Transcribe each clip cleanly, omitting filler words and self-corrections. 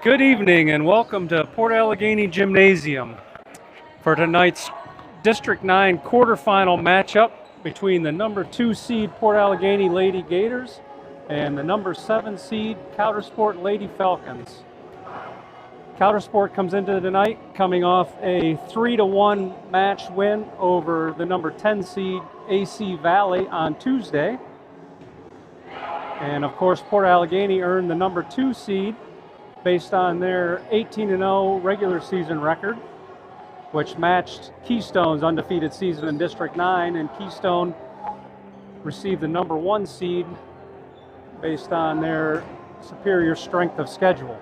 Good evening and welcome to Port Allegany Gymnasium for tonight's District 9 quarterfinal matchup between the number 2 seed Port Allegany Lady Gators and the number 7 seed Coudersport Lady Falcons. Coudersport comes into tonight coming off a 3-1 match win over the number 10 seed AC Valley on Tuesday. And of course, Port Allegany earned the number 2 seed based on their 18-0 regular season record, which matched Keystone's undefeated season in District 9, and Keystone received the number 1 seed based on their superior strength of schedule.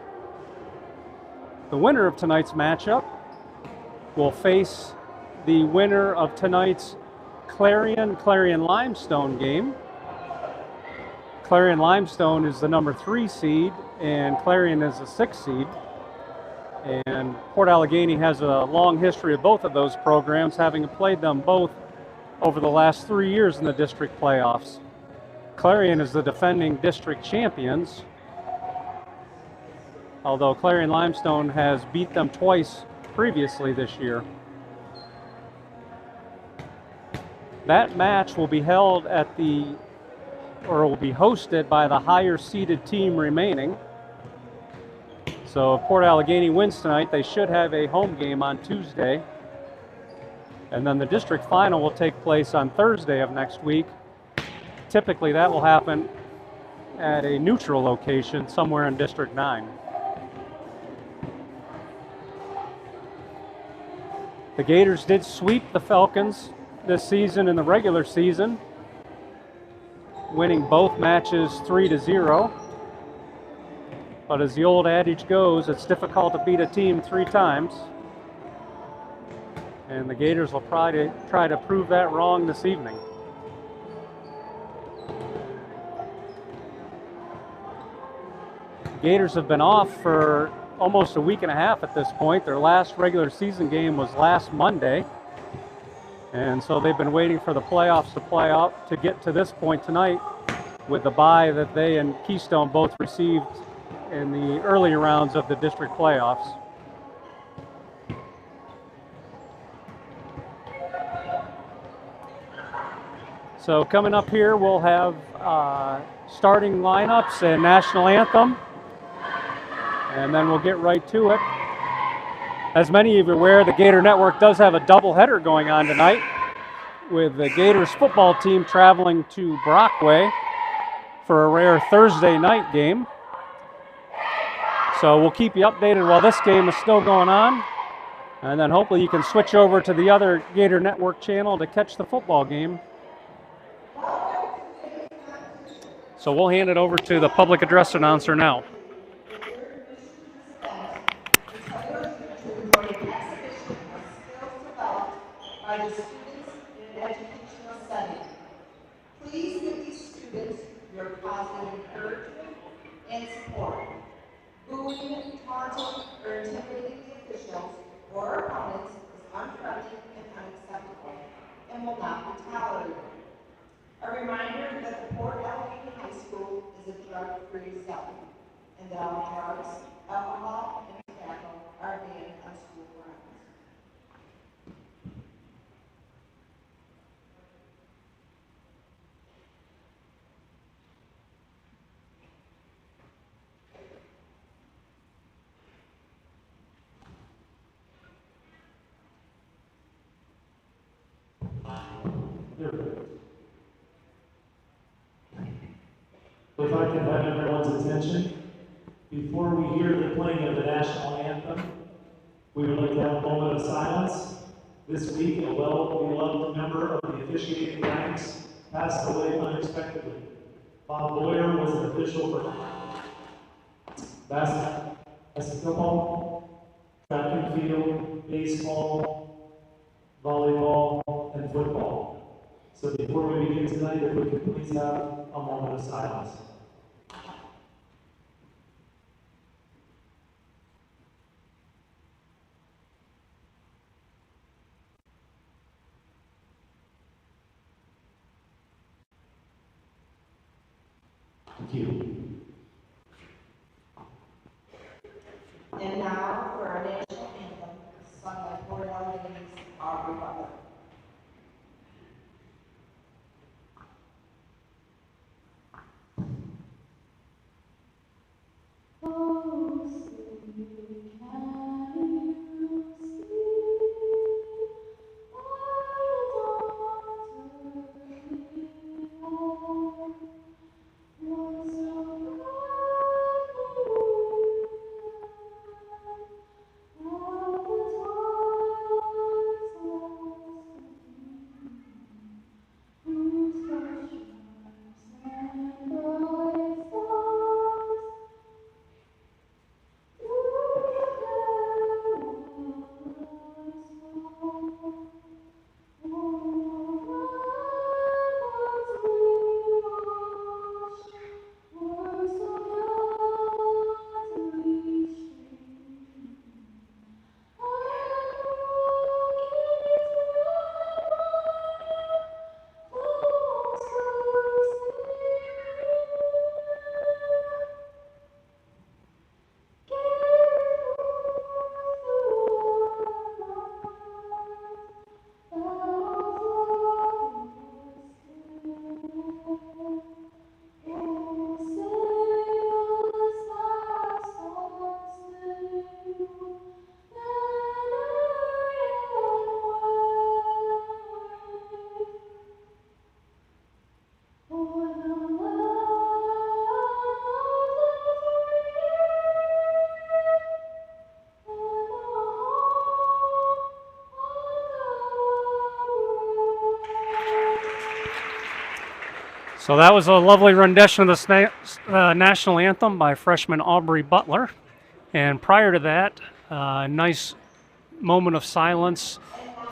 The winner of tonight's matchup will face the winner of tonight's Clarion Limestone game. Clarion Limestone is the number 3 seed, and Clarion is the 6th seed. And Port Allegany has a long history of both of those programs, having played them both over the last 3 years in the district playoffs. Clarion is the defending district champions, although Clarion Limestone has beat them twice previously this year. That match will be held will be hosted by the higher seeded team remaining. So if Port Allegany wins tonight, they should have a home game on Tuesday. And then the district final will take place on Thursday of next week. Typically that will happen at a neutral location somewhere in District 9. The Gators did sweep the Falcons this season in the regular season, winning both matches 3-0. But as the old adage goes, it's difficult to beat a team 3 times. And the Gators will try to prove that wrong this evening. The Gators have been off for almost a week and a half at this point. Their last regular season game was last Monday. And so they've been waiting for the playoffs to play out to get to this point tonight with the bye that they and Keystone both received in the early rounds of the district playoffs. So coming up here, we'll have starting lineups and national anthem, and then we'll get right to it. As many of you are aware, the Gator Network does have a doubleheader going on tonight, with the Gators football team traveling to Brockway for a rare Thursday night game. So we'll keep you updated while this game is still going on, and then hopefully you can switch over to the other Gator Network channel to catch the football game. So we'll hand it over to the public address announcer now. By the students in an educational setting. Please give these students your positive encouragement and support. Booing, taunting, or intimidating the officials or opponents is unfriendly and unacceptable and will not be tolerated. A reminder that the Port Allegany High School is a drug-free zone and that all drugs, alcohol, and tobacco are banned on school grounds. If I can have everyone's attention, before we hear the playing of the national anthem, we would like to have a moment of silence. This week, a well-beloved member of the officiating ranks passed away unexpectedly. Bob Boyer was an official for basketball, track and field, baseball, volleyball, and football. So before we begin tonight, if we could please have a moment of silence. Thank you. And now for our national anthem, sung by Port Allegany's Aubrey Butler. Oh, see, can you see our daughter Leon? Was so So that was a lovely rendition of the national anthem by freshman Aubrey Butler. And prior to that, a nice moment of silence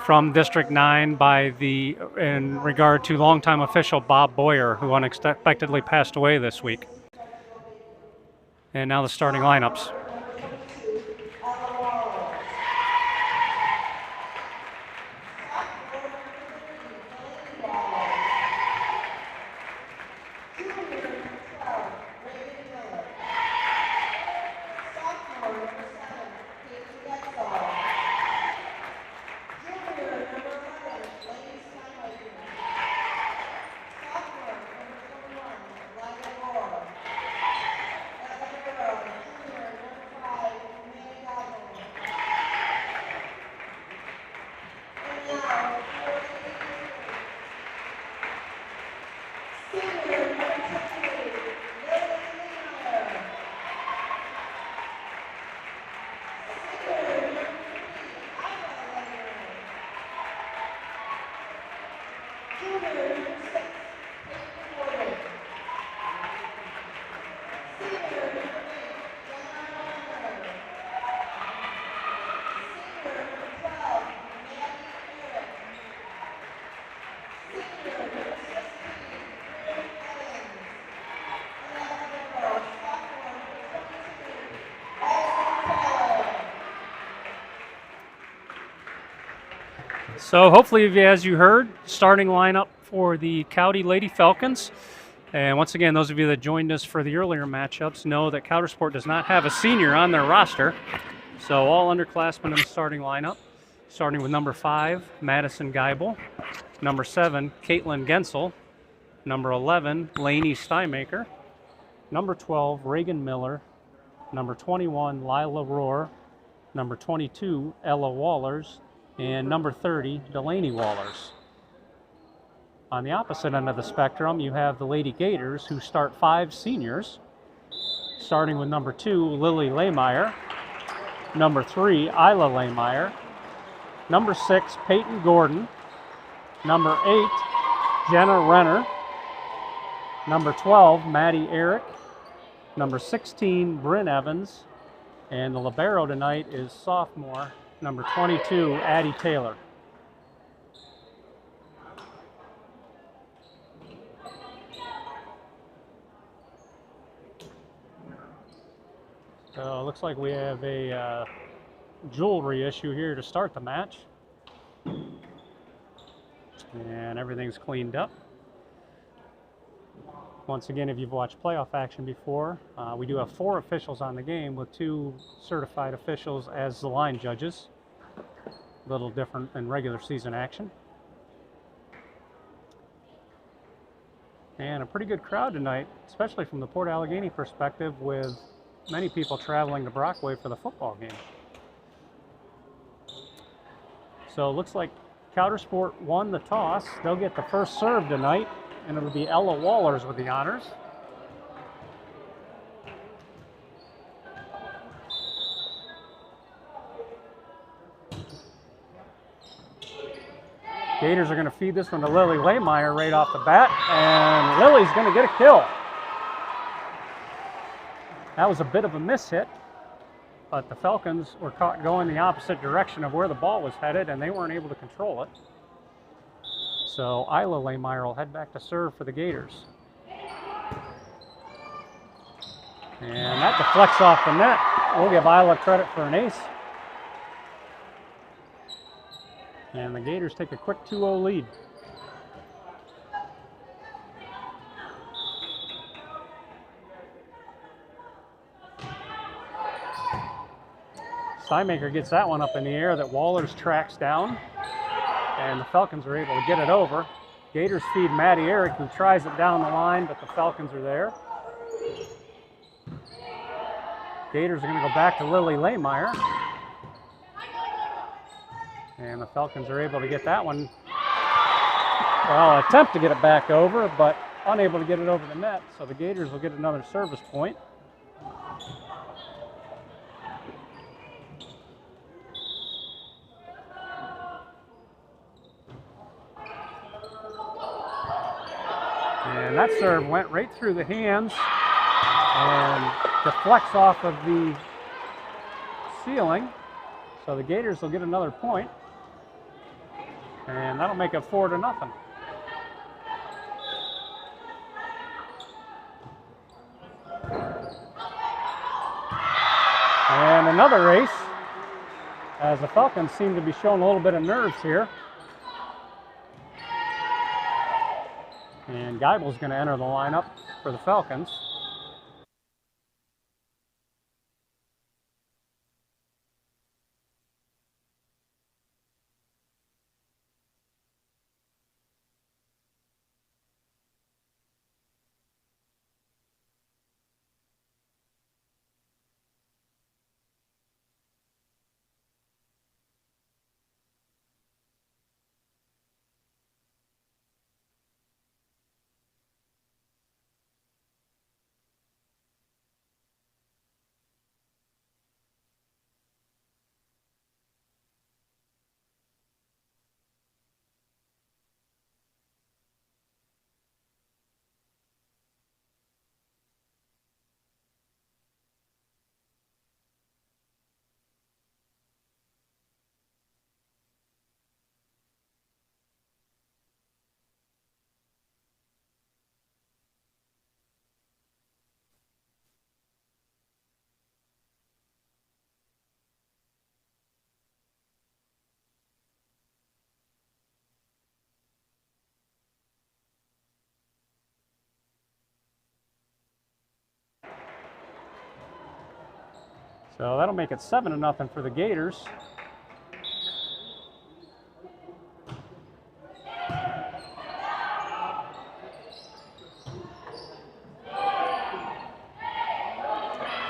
from District 9 in regard to longtime official Bob Boyer, who unexpectedly passed away this week. And now the starting lineups. So hopefully, as you heard, starting lineup for the Cowdy Lady Falcons. And once again, those of you that joined us for the earlier matchups know that Coudersport does not have a senior on their roster. So all underclassmen in the starting lineup, starting with number 5, Madison Geibel, number 7, Caitlin Gensel, number 11, Lainey Steinmaker, number 12, Reagan Miller, number 21, Lila Rohr, number 22, Ella Wallers, and number 30, Delaney Wallers. On the opposite end of the spectrum, you have the Lady Gators, who start 5 seniors, starting with number 2, Lily Lehmeyer, number 3, Isla Lehmeyer, number 6, Peyton Gordon, number 8, Jenna Renner, number 12, Maddie Eric, number 16, Bryn Evans, and the libero tonight is sophomore, number 22, Addie Taylor. So it looks like we have a jewelry issue here to start the match. And everything's cleaned up. Once again, if you've watched playoff action before, we do have 4 officials on the game with 2 certified officials as the line judges. A little different than regular season action. And a pretty good crowd tonight, especially from the Port Allegany perspective, with many people traveling to Brockway for the football game. So it looks like Coudersport won the toss. They'll get the first serve tonight, and it'll be Ella Wallers with the honors. Gators are going to feed this one to Lily Lehmeyer right off the bat, and Lily's going to get a kill. That was a bit of a miss hit, but the Falcons were caught going the opposite direction of where the ball was headed, and they weren't able to control it. So Isla Lehmeyer will head back to serve for the Gators. And that deflects off the net. We'll give Isla credit for an ace. And the Gators take a quick 2-0 lead. Steinmaker gets that one up in the air that Wallers tracks down. And the Falcons are able to get it over. Gators feed Maddie Eric, who tries it down the line, but the Falcons are there. Gators are going to go back to Lily Lehmeyer. And the Falcons are able to get that one. Well, attempt to get it back over, but unable to get it over the net. So the Gators will get another service point. And that serve went right through the hands and deflects off of the ceiling. So the Gators will get another point. And that'll make it 4-0. And another ace, as the Falcons seem to be showing a little bit of nerves here. And Geibel's going to enter the lineup for the Falcons. So that'll make it 7-0 for the Gators.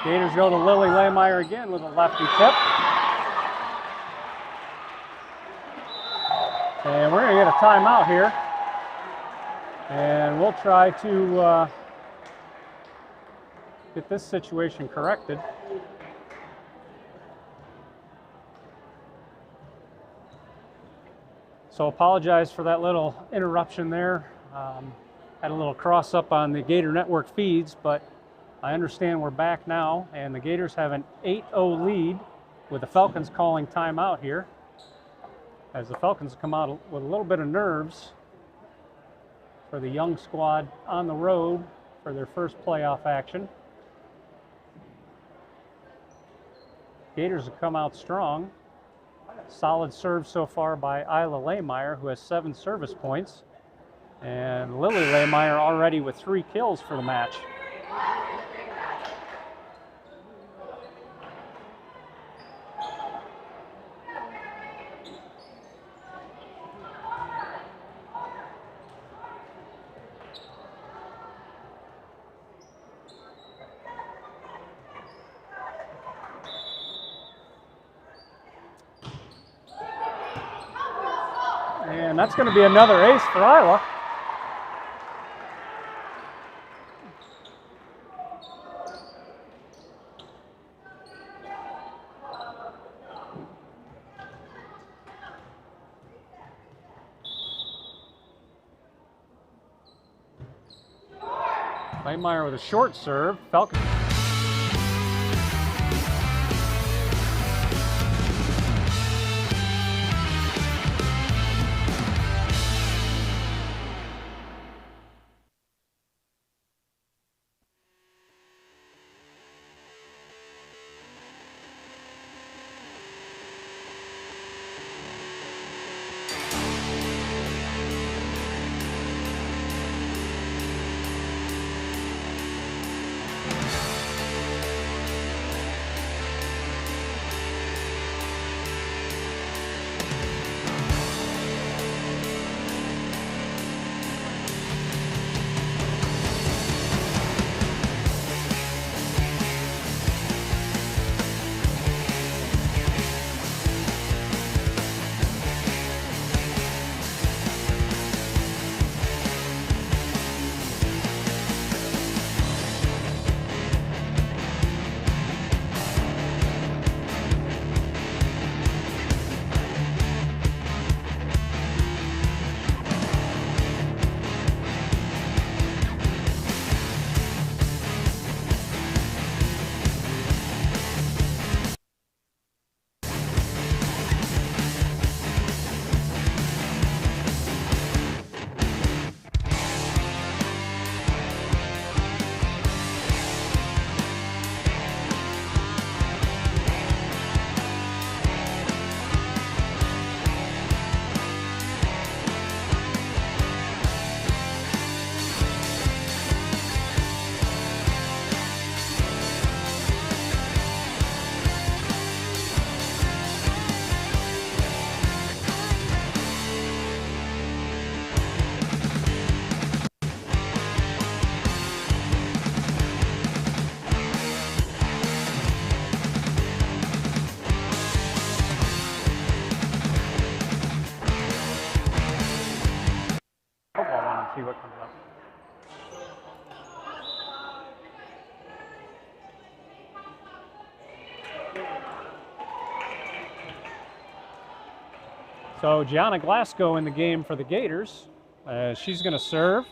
Gators go to Lily Lehmeyer again with a lefty tip. And we're going to get a timeout here. And we'll try to get this situation corrected. So apologize for that little interruption there. Had a little cross up on the Gator Network feeds, but I understand we're back now, and the Gators have an 8-0 lead with the Falcons calling timeout here, as the Falcons come out with a little bit of nerves for the young squad on the road for their first playoff action. Gators have come out strong. Solid serve so far by Isla Lehmeyer, who has 7 service points. And Lily Lehmeyer already with 3 kills for the match. And that's going to be another ace for Isla. Lehmeyer with a short serve. Falcon. See what comes up. So Gianna Glasgow in the game for the Gators. She's going to serve.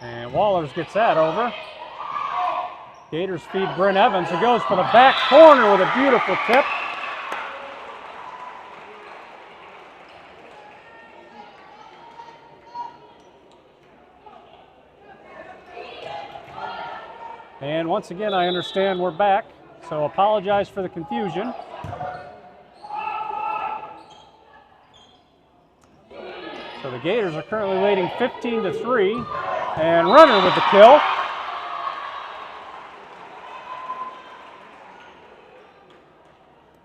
And Wallers gets that over. Gators feed Bryn Evans, who goes for the back corner with a beautiful tip. And once again, I understand we're back, so apologize for the confusion. So the Gators are currently leading 15-3, and Renner with the kill.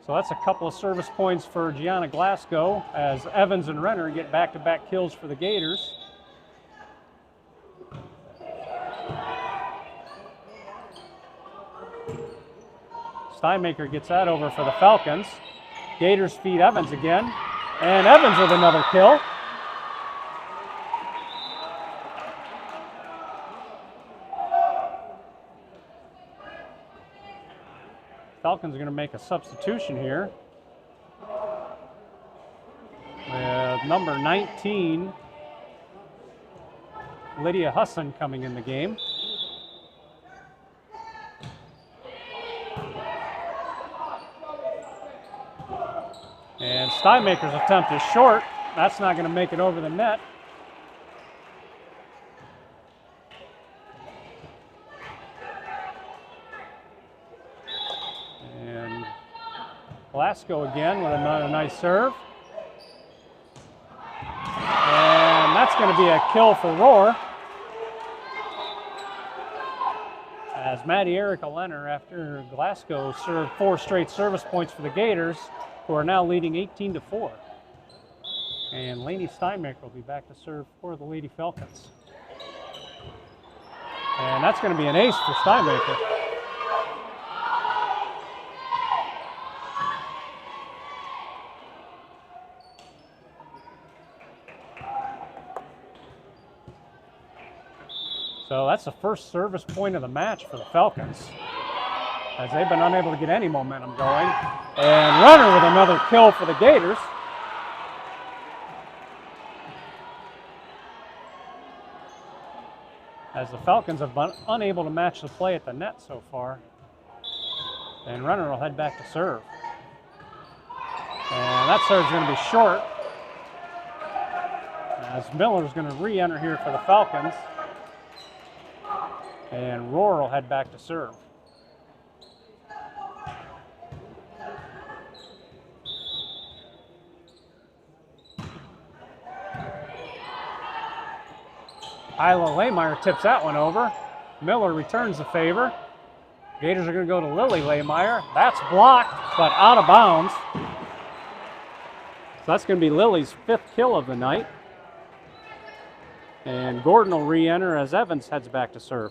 So that's a couple of service points for Gianna Glasgow as Evans and Renner get back-to-back kills for the Gators. Steinmaker gets that over for the Falcons. Gators feed Evans again, and Evans with another kill. Falcons are going to make a substitution here with number 19, Lydia Husson, coming in the game. And Steinmaker's attempt is short. That's not going to make it over the net. And Glasgow again with another nice serve. And that's going to be a kill for Rohr. As Maddie Erica Leonard, after Glasgow served 4 straight service points for the Gators, who are now leading 18-4. And Lainey Steinmaker will be back to serve for the Lady Falcons. And that's going to be an ace for Steinmaker. So that's the first service point of the match for the Falcons, as they've been unable to get any momentum going. And Runner with another kill for the Gators. As the Falcons have been unable to match the play at the net so far. And Runner will head back to serve. And that serve's going to be short, as Miller's going to re-enter here for the Falcons. And Rohr will head back to serve. Isla Lehmeyer tips that one over. Miller returns the favor. Gators are going to go to Lily Lehmeyer. That's blocked, but out of bounds. So that's going to be Lily's 5th kill of the night. And Gordon will re-enter as Evans heads back to serve.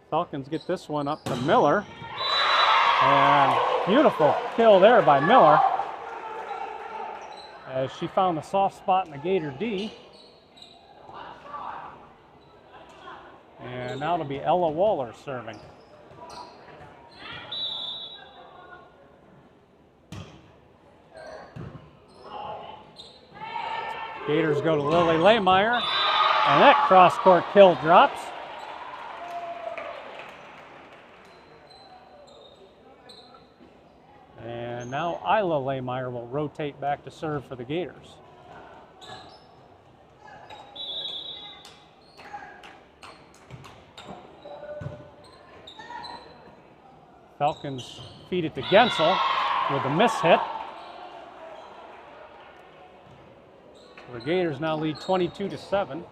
Falcons get this one up to Miller. And beautiful kill there by Miller, as she found the soft spot in the Gator D. And now it'll be Ella Waller serving. Gators go to Lily Lehmeyer, and that cross-court kill drops. And now Isla Lehmeyer will rotate back to serve for the Gators. Falcons feed it to Gensel with a miss hit. The Gators now lead 22-7.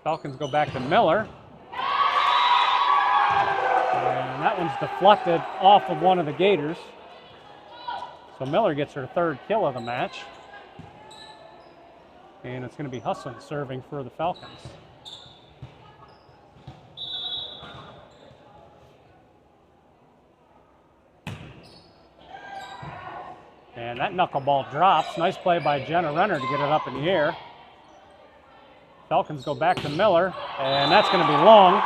Falcons go back to Miller. And that one's deflected off of one of the Gators. So Miller gets her 3rd kill of the match. And it's going to be Husson serving for the Falcons. And that knuckleball drops. Nice play by Jenna Renner to get it up in the air. Falcons go back to Miller, and that's going to be long.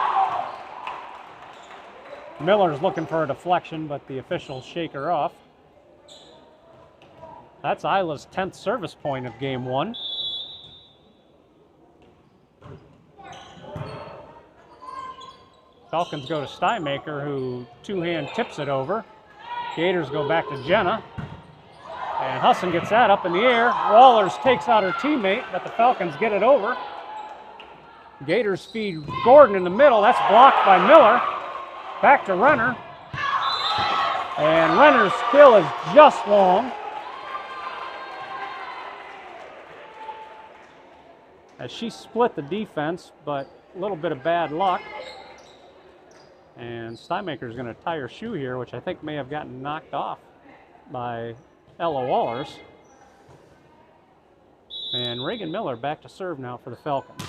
Miller's looking for a deflection, but the officials shake her off. That's Isla's 10th service point of game 1. Falcons go to Steinmaker, who two-hand tips it over. Gators go back to Jenna. And Husson gets that up in the air. Wallers takes out her teammate, but the Falcons get it over. Gators feed Gordon in the middle. That's blocked by Miller. Back to Renner. And Renner's kill is just long. As she split the defense, but a little bit of bad luck. And Steinmaker's going to tie her shoe here, which I think may have gotten knocked off by Ella Wallers. And Reagan Miller back to serve now for the Falcons.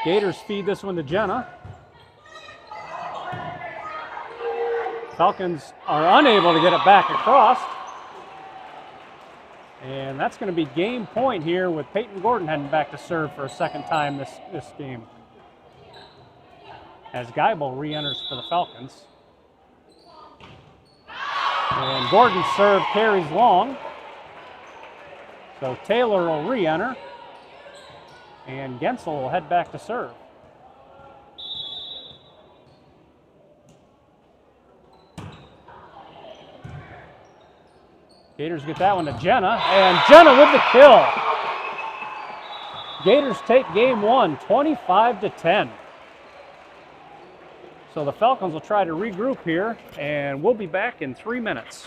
Gators feed this one to Jenna. Falcons are unable to get it back across. And that's going to be game point here with Peyton Gordon heading back to serve for a 2nd time this game. As Geibel re-enters for the Falcons. And Gordon's serve carries long. So Taylor will re-enter. And Gensel will head back to serve. Gators get that one to Jenna, and Jenna with the kill. Gators take game one, 25-10. So the Falcons will try to regroup here, and we'll be back in 3 minutes.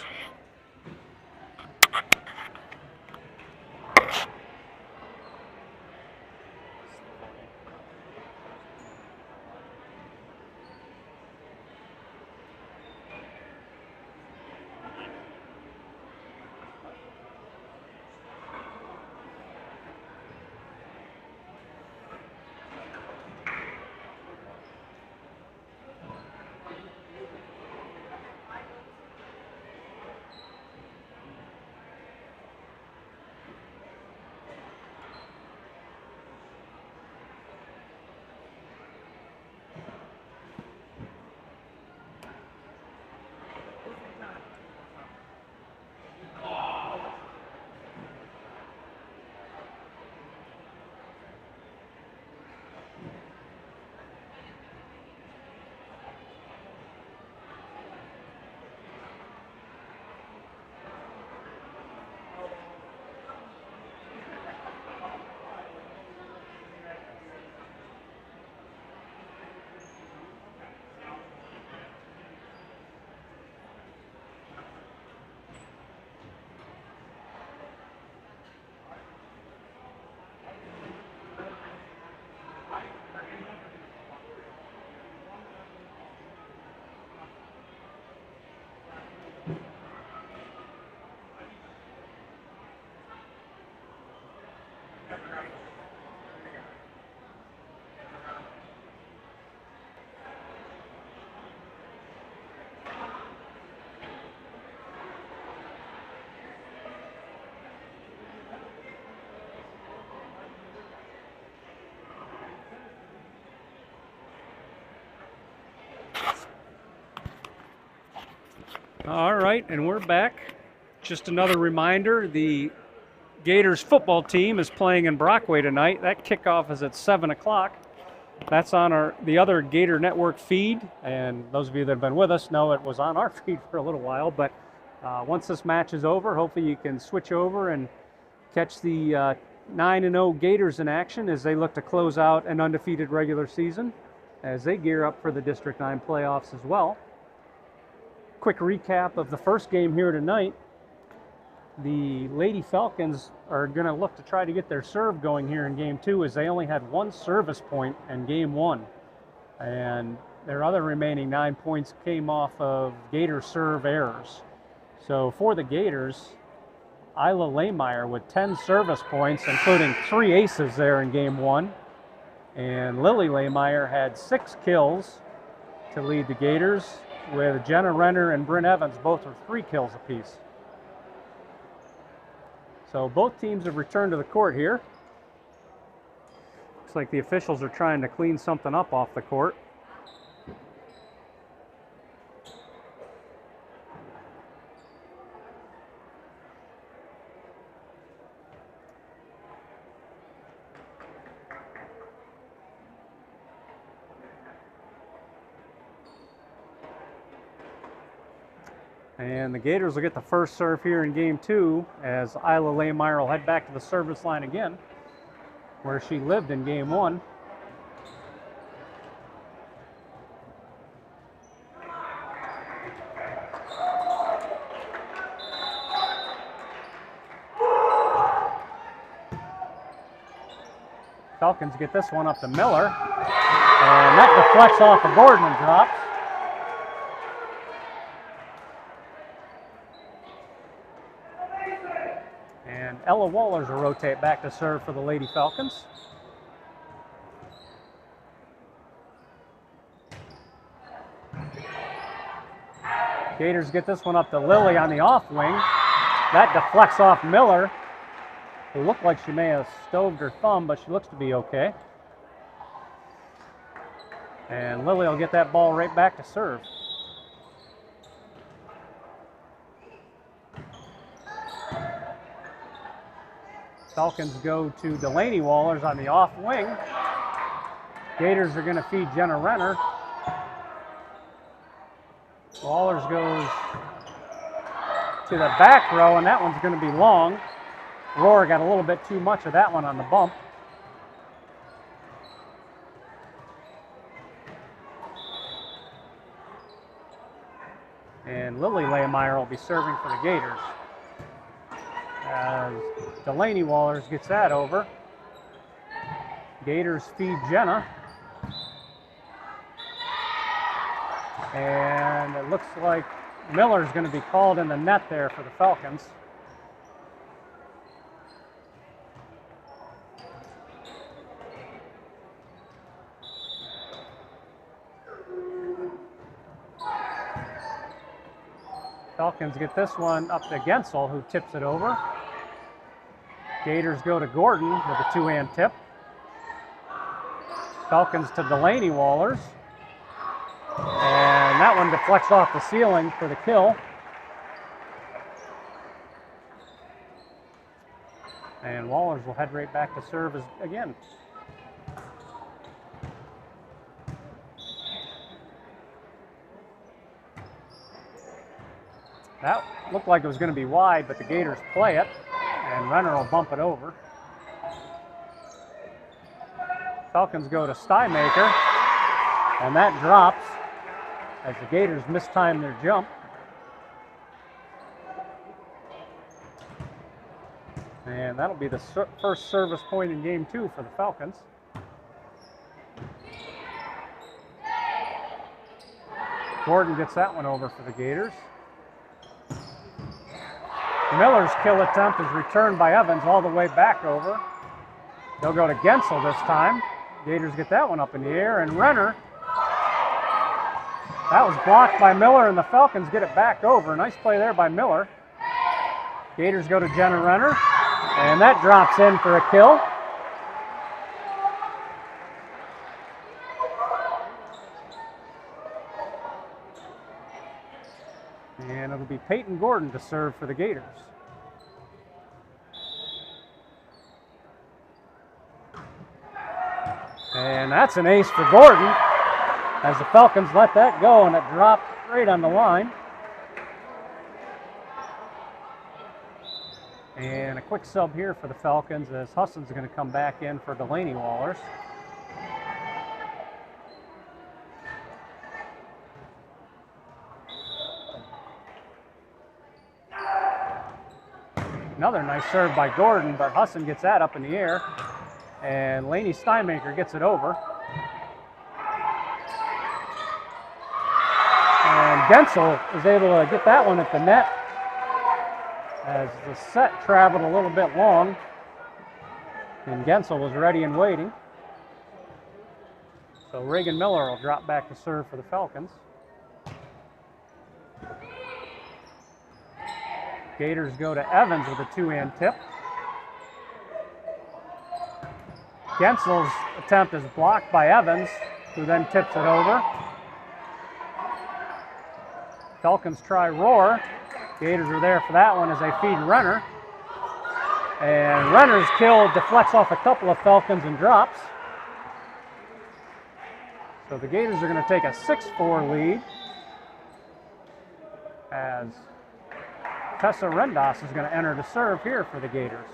All right, and we're back. Just another reminder, the Gators football team is playing in Brockway tonight. That kickoff is at 7 o'clock. That's on the other Gator Network feed, and those of you that have been with us know it was on our feed for a little while, but once this match is over, hopefully you can switch over and catch the 9-0 Gators in action as they look to close out an undefeated regular season as they gear up for the District 9 playoffs as well. Quick recap of the first game here tonight. The Lady Falcons are going to look to try to get their serve going here in game two, as they only had one service point in game one. And their other remaining 9 points came off of Gator serve errors. So for the Gators, Isla Lehmeyer with 10 service points, including 3 aces there in game one. And Lily Lehmeyer had 6 kills to lead the Gators, with Jenna Renner and Bryn Evans both with 3 kills apiece. So both teams have returned to the court here. Looks like the officials are trying to clean something up off the court. And the Gators will get the first serve here in game two, as Isla Lehmeyer will head back to the service line again, where she lived in game one. Falcons get this one up to Miller, and that deflects off the board and drops. And Ella Wallers will rotate back to serve for the Lady Falcons. Gators get this one up to Lily on the off wing. That deflects off Miller, who looked like she may have stoved her thumb, but she looks to be okay. And Lily will get that ball right back to serve. Falcons go to Delaney Wallers on the off wing. Gators are going to feed Jenna Renner. Wallers goes to the back row, and that one's going to be long. Roar got a little bit too much of that one on the bump. And Lily Lehmeyer will be serving for the Gators. As Delaney Wallers gets that over. Gators feed Jenna. And it looks like Miller's going to be called in the net there for the Falcons. Falcons get this one up to Gensel, who tips it over. Gators go to Gordon with a two-hand tip. Falcons to Delaney Wallers. And that one deflects off the ceiling for the kill. And Wallers will head right back to serve again. That looked like it was going to be wide, but the Gators play it, and Renner will bump it over. Falcons go to Stuymaker, and that drops as the Gators mistime their jump. And that'll be the first service point in game 2 for the Falcons. Gordon gets that one over for the Gators. Miller's kill attempt is returned by Evans all the way back over. They'll go to Gensel this time. Gators get that one up in the air, and Renner, that was blocked by Miller, and the Falcons get it back over. Nice play there by Miller. Gators go to Jenna Renner, and that drops in for a kill. And it'll be Peyton Gordon to serve for the Gators. And that's an ace for Gordon as the Falcons let that go, and it dropped right on the line. And a quick sub here for the Falcons as Husson's going to come back in for Delaney Wallers. Another nice serve by Gordon, but Husson gets that up in the air, and Laney Steinmaker gets it over. And Gensel is able to get that one at the net as the set traveled a little bit long, and Gensel was ready and waiting. So Reagan Miller will drop back to serve for the Falcons. Gators go to Evans with a two-hand tip. Gensel's attempt is blocked by Evans, who then tips it over. Falcons try Roar. Gators are there for that one as they feed Renner. And Renner's kill deflects off a couple of Falcons and drops. So the Gators are going to take a 6-4 lead as Tessa Rendas is going to enter to serve here for the Gators.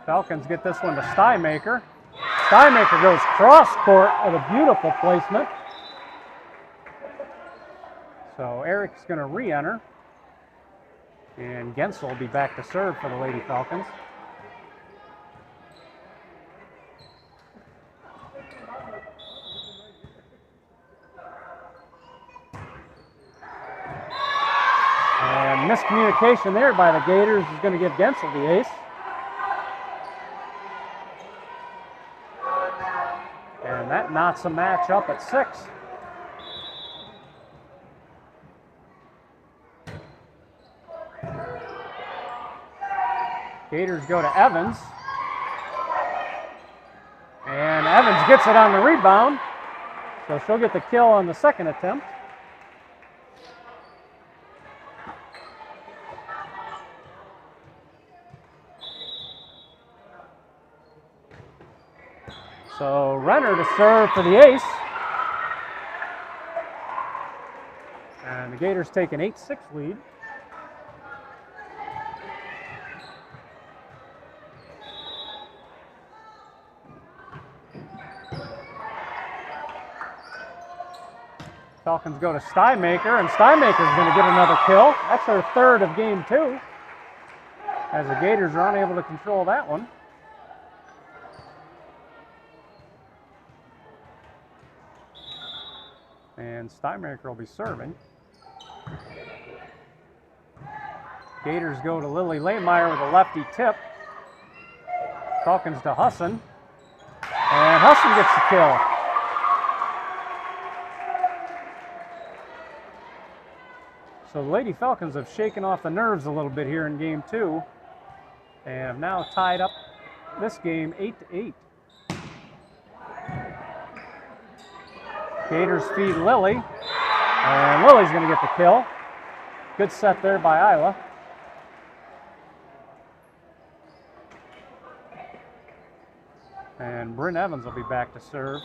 Falcons get this one to Stuymaker. Stuymaker goes cross court with a beautiful placement. So Eric's going to re-enter, and Gensel will be back to serve for the Lady Falcons. And miscommunication there by the Gators is going to give Gensel the ace. And that knots the match up at 6. Gators go to Evans. And Evans gets it on the rebound. So she'll get the kill on the second attempt. So Renner to serve for the ace. And the Gators take an 8-6 lead. Falcons go to Steinmaker, and Steinmaker's going to get another kill. That's her third of game 2, as the Gators are unable to control that one. And Steinmaker will be serving. Gators go to Lily Lehmeyer with a lefty tip. Falcons to Husson. And Husson gets the kill. So the Lady Falcons have shaken off the nerves a little bit here in game 2 and have now tied up this game 8-8. Gators feed Lily, and Lily's going to get the kill. Good set there by Isla. And Bryn Evans will be back to serve.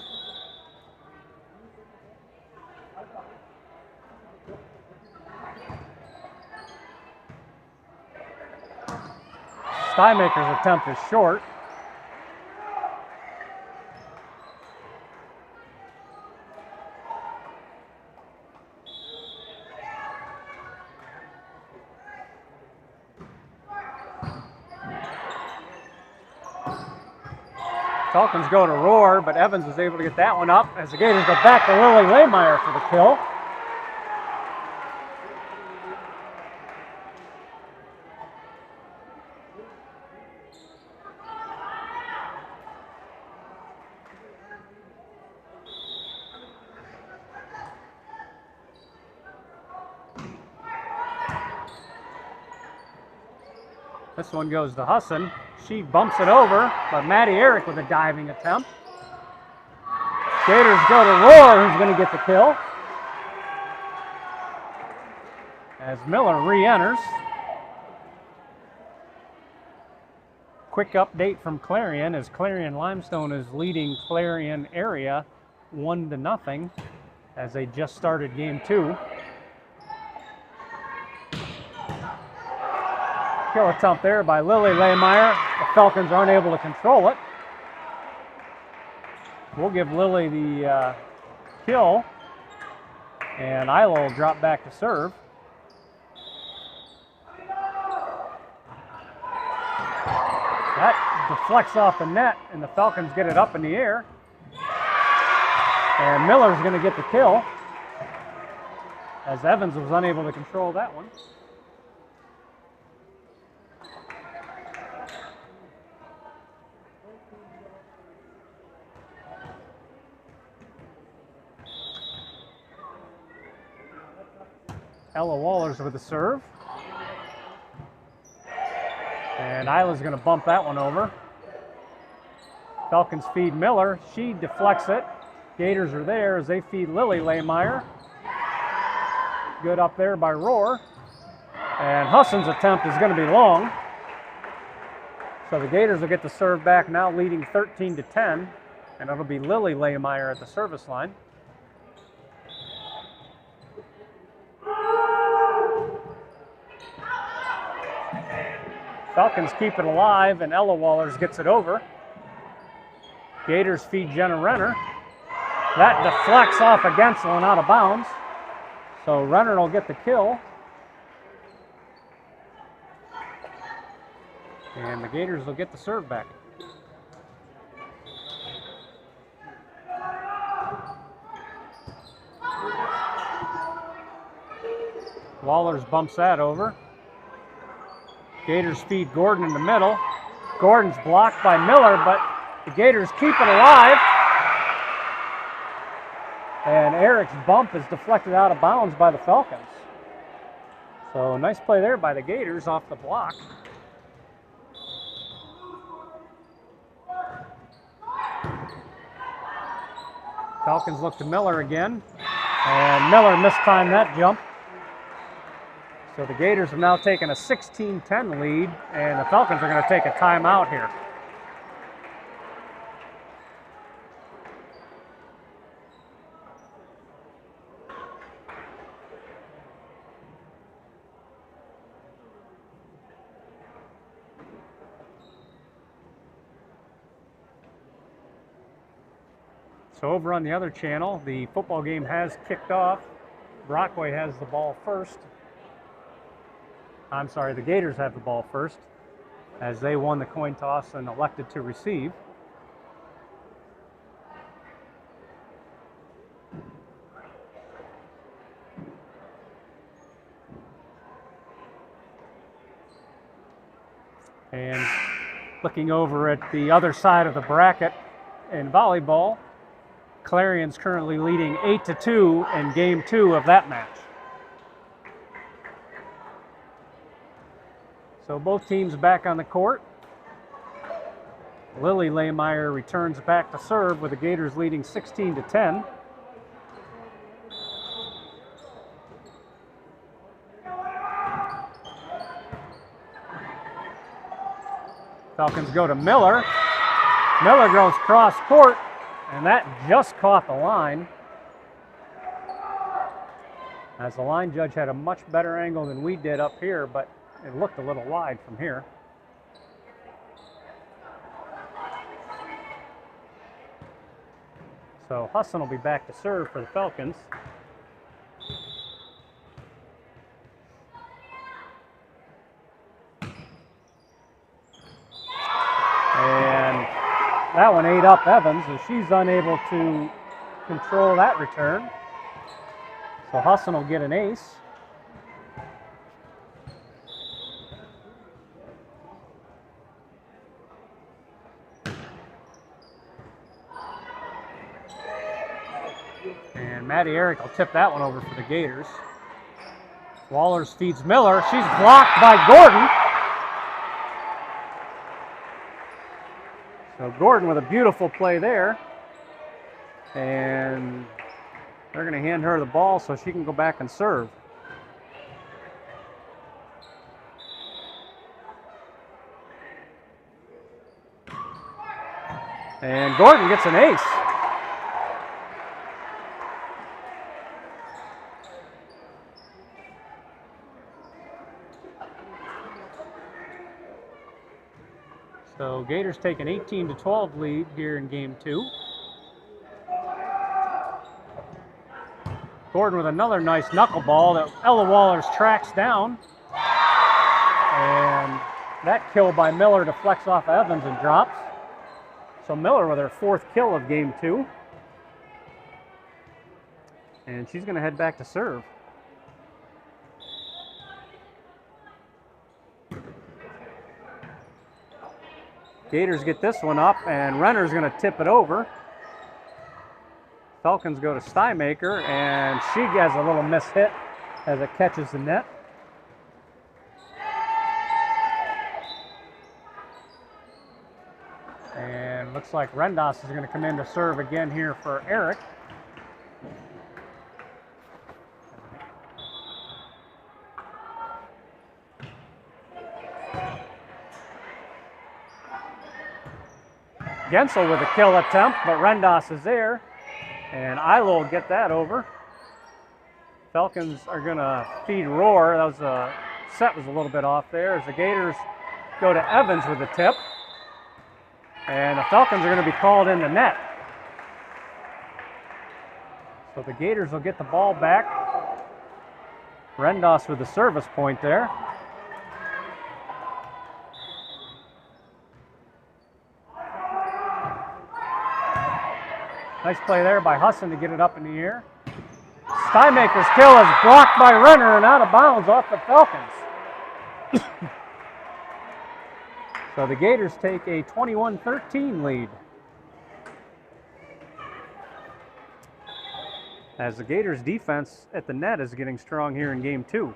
Steinmaker's attempt is short. Falcons go to Roar, but Evans was able to get that one up as the Gators go back to Lily Lehmeyer for the kill. This one goes to Husson. She bumps it over, but Maddie Eric with a diving attempt. Gators go to Roar, who's going to get the kill. As Miller re-enters. Quick update from Clarion as Clarion Limestone is leading Clarion area 1-0 as they just started game 2. Kill attempt there by Lily Lehmeyer. The Falcons are unable to control it. We'll give Lily the kill, and Isla will drop back to serve. That deflects off the net, and the Falcons get it up in the air. And Miller's going to get the kill, as Evans was unable to control that one. Ella Wallers with a serve. And Isla's going to bump that one over. Falcons feed Miller. She deflects it. Gators are there as they feed Lily Lehmeyer. Good up there by Roar. And Husson's attempt is going to be long. So the Gators will get the serve back, now leading 13-10. And it'll be Lily Lehmeyer at the service line. Falcons keep it alive, and Ella Wallers gets it over. Gators feed Jenna Renner. That deflects off against and out of bounds. So Renner will get the kill. And the Gators will get the serve back. Wallers bumps that over. Gators feed Gordon in the middle. Gordon's blocked by Miller, but the Gators keep it alive. And Eric's bump is deflected out of bounds by the Falcons. So nice play there by the Gators off the block. Falcons look to Miller again. And Miller mistimed that jump. So the Gators have now taken a 16-10 lead, and the Falcons are going to take a timeout here. So over on the other channel, the football game has kicked off. Brockway has the ball first. I'm sorry, the Gators have the ball first, as they won the coin toss and elected to receive. And looking over at the other side of the bracket in volleyball, Clarion's currently leading 8-2 in game 2 of that match. So both teams back on the court. Lily Lehmeyer returns back to serve with the Gators leading 16-10. Falcons go to Miller. Miller goes cross court, and that just caught the line. As the line judge had a much better angle than we did up here, but it looked a little wide from here. So Husson will be back to serve for the Falcons. And that one ate up Evans, and she's unable to control that return. So Husson will get an ace. And Maddie Eric will tip that one over for the Gators. Wallers feeds Miller. She's blocked by Gordon. So Gordon with a beautiful play there. And they're going to hand her the ball so she can go back and serve. And Gordon gets an ace. So Gators take an 18-12 lead here in game 2. Gordon with another nice knuckleball that Ella Wallers tracks down. And that kill by Miller deflects off Evans and drops. So Miller with her 4th kill of game 2. And she's going to head back to serve. Gators get this one up, and Renner's going to tip it over. Falcons go to Steinmaker, and she has a little miss hit as it catches the net. And looks like Rendos is going to come in to serve again here for Eric. Gensel with a kill attempt, but Rendos is there, and Ilo will get that over. Falcons are going to feed Roar. That was set was a little bit off there as the Gators go to Evans with the tip, and the Falcons are going to be called in the net. So the Gators will get the ball back. Rendos with the service point there. Nice play there by Husson to get it up in the air. Steinmaker's kill is blocked by Renner and out of bounds off the Falcons. So the Gators take a 21-13 lead. As the Gators defense at the net is getting strong here in game 2.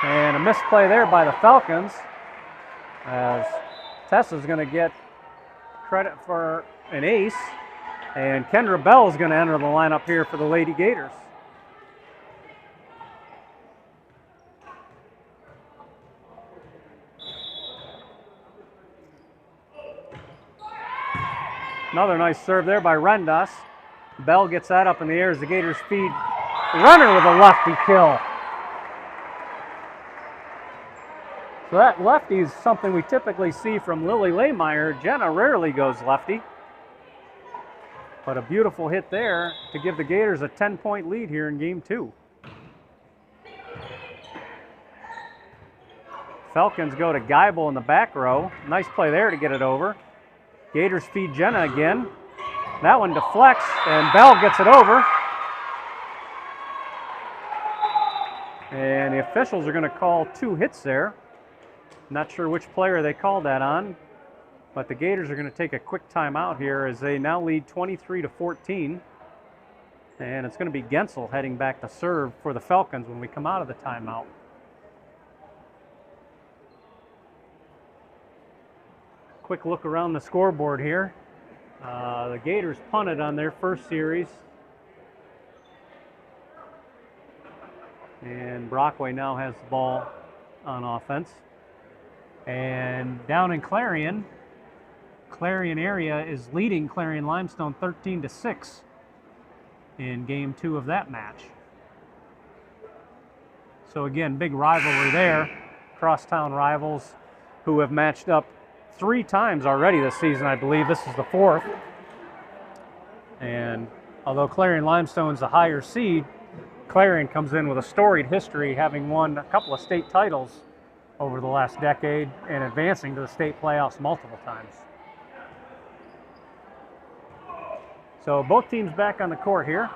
And a misplay there by the Falcons as Tessa's going to get credit for an ace, and Kendra Bell is going to enter the lineup here for the Lady Gators. Another nice serve there by Rendos. Bell gets that up in the air as the Gators feed Renner with a lefty kill. So that lefty is something we typically see from Lily Lehmeyer. Jenna rarely goes lefty. But a beautiful hit there to give the Gators a 10-point lead here in game 2. Falcons go to Geibel in the back row. Nice play there to get it over. Gators feed Jenna again. That one deflects, and Bell gets it over. And the officials are going to call 2 hits there. Not sure which player they called that on, but the Gators are going to take a quick timeout here as they now lead 23-14. And it's going to be Gensel heading back to serve for the Falcons when we come out of the timeout. Quick look around the scoreboard here. The Gators punted on their first series. And Brockway now has the ball on offense. And down in Clarion area is leading Clarion Limestone 13-6 in game 2 of that match. So again, big rivalry there. Crosstown rivals who have matched up 3 times already this season, I believe. This is the 4th. And although Clarion Limestone's the higher seed, Clarion comes in with a storied history, having won a couple of state titles over the last decade and advancing to the state playoffs multiple times. So both teams back on the court here.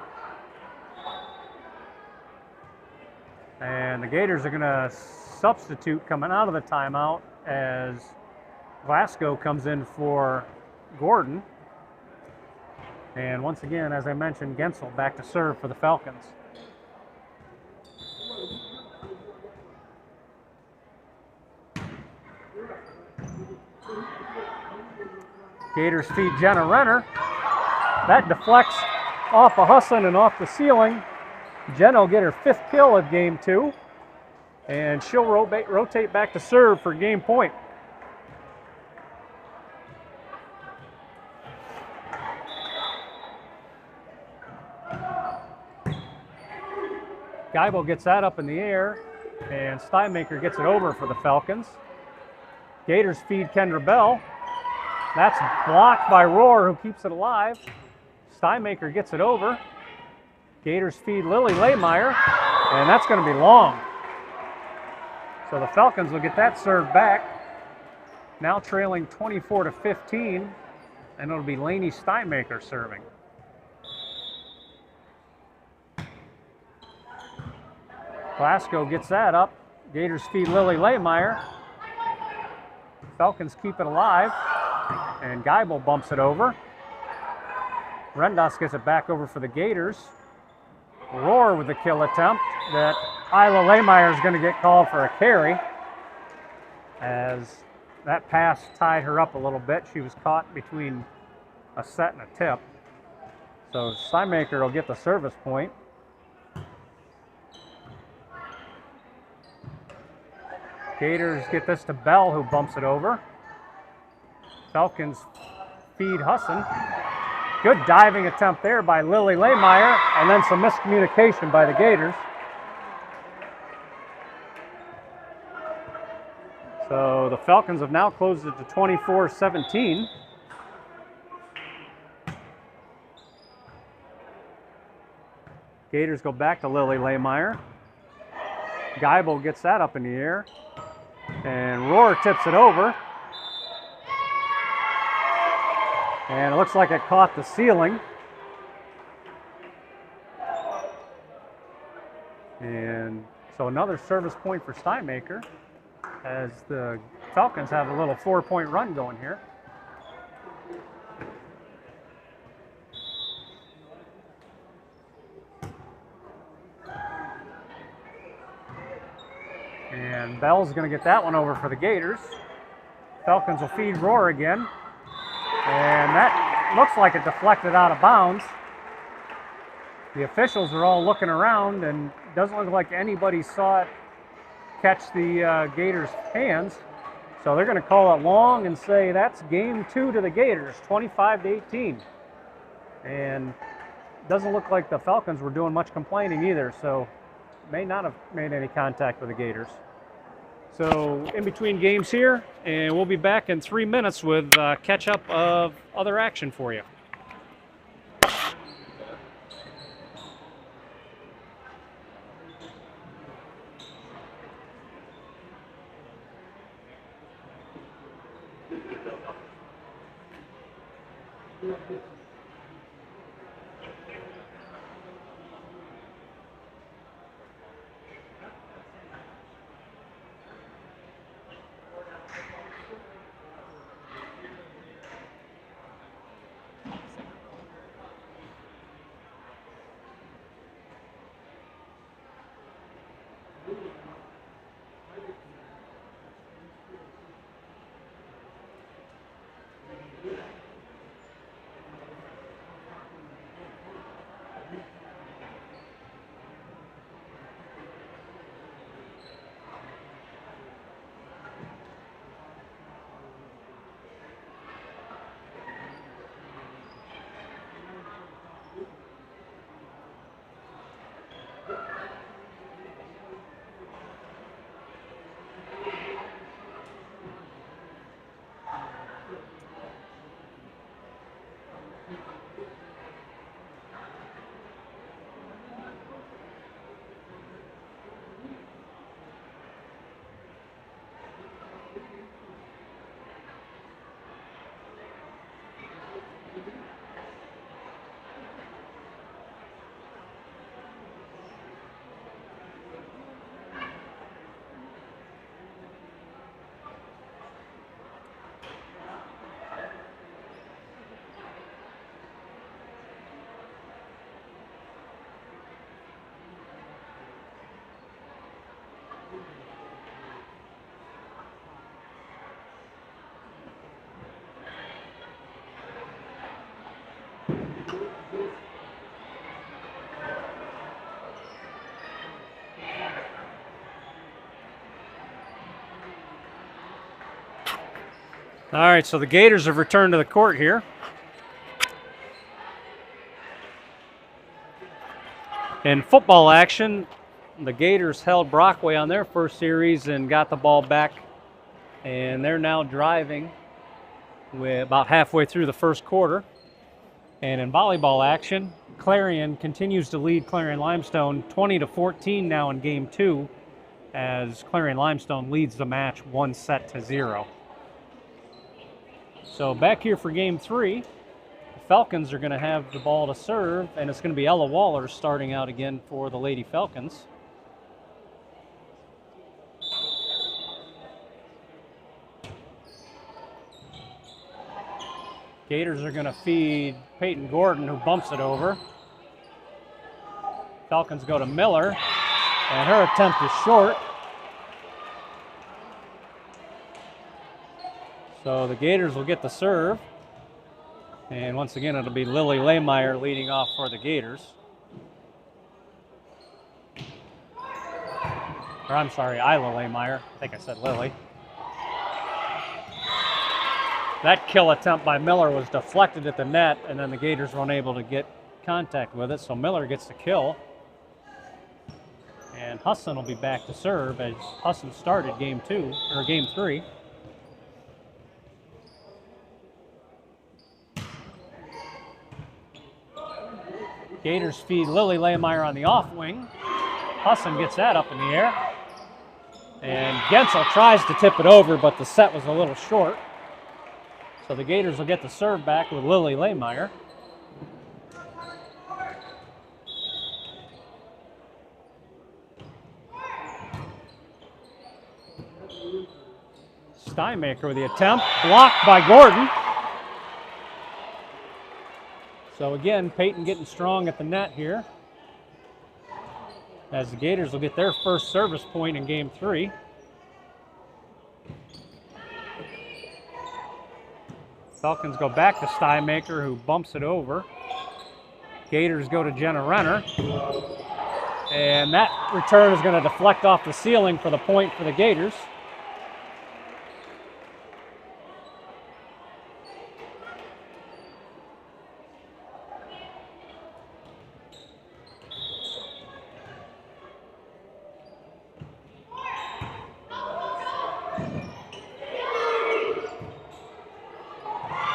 And the Gators are going to substitute coming out of the timeout as Glasgow comes in for Gordon. And once again, as I mentioned, Gensel back to serve for the Falcons. Gators feed Jenna Renner. That deflects off of Husson and off the ceiling. Jenna will get her 5th kill of game 2. And she'll rotate back to serve for game point. Geibel gets that up in the air, and Steinmaker gets it over for the Falcons. Gators feed Kendra Bell. That's blocked by Rohr, who keeps it alive. Steinmaker gets it over. Gators feed Lily Lehmeyer, and that's going to be long. So the Falcons will get that served back. Now trailing 24-15, and it'll be Lainey Steinmaker serving. Glasgow gets that up. Gators feed Lily Lehmeyer. Falcons keep it alive, and Geibel bumps it over. Rendas gets it back over for the Gators. Rohr with the kill attempt that Isla Lehmeyer is going to get called for a carry, as that pass tied her up a little bit. She was caught between a set and a tip. So Steinmaker will get the service point. Gators get this to Bell, who bumps it over. Falcons feed Husson. Good diving attempt there by Lily Lehmeyer, and then some miscommunication by the Gators. So the Falcons have now closed it to 24-17. Gators go back to Lily Lehmeyer. Geibel gets that up in the air, and Rohr tips it over. And it looks like it caught the ceiling. And so another service point for Steinmaker, as the Falcons have a little 4-point run going here. And Bell's going to get that one over for the Gators. Falcons will feed Rohr again. And that looks like it deflected out of bounds. The officials are all looking around, and it doesn't look like anybody saw it catch the Gators' hands. So they're going to call it long and say that's game 2 to the Gators, 25-18. And it doesn't look like the Falcons were doing much complaining either, so may not have made any contact with the Gators. So in between games here, and we'll be back in 3 minutes with catch up of other action for you. All right, so the Gators have returned to the court here. In football action, the Gators held Brockway on their first series and got the ball back, and they're now driving with about halfway through the first quarter. And in volleyball action, Clarion continues to lead Clarion Limestone 20-14 now in game 2, as Clarion Limestone leads the match 1-0. So back here for game 3, the Falcons are going to have the ball to serve, and it's going to be Ella Waller starting out again for the Lady Falcons. Gators are going to feed Peyton Gordon, who bumps it over. Falcons go to Miller, and her attempt is short. So the Gators will get the serve. And once again, it'll be Lily Lehmeyer leading off for the Gators. Or I'm sorry, Isla Lehmeyer. I think I said Lily. That kill attempt by Miller was deflected at the net, and then the Gators were unable to get contact with it, so Miller gets the kill. And Husson will be back to serve, as Husson started game 3. Gators feed Lily Lehmeyer on the off wing. Husson gets that up in the air. And Gensel tries to tip it over, but the set was a little short. So the Gators will get the serve back with Lily Lehmeyer. Steinmaker with the attempt, blocked by Gordon. So again, Peyton getting strong at the net here, as the Gators will get their first service point in game 3. Falcons go back to Steinmaker, who bumps it over. Gators go to Jenna Renner. And that return is going to deflect off the ceiling for the point for the Gators.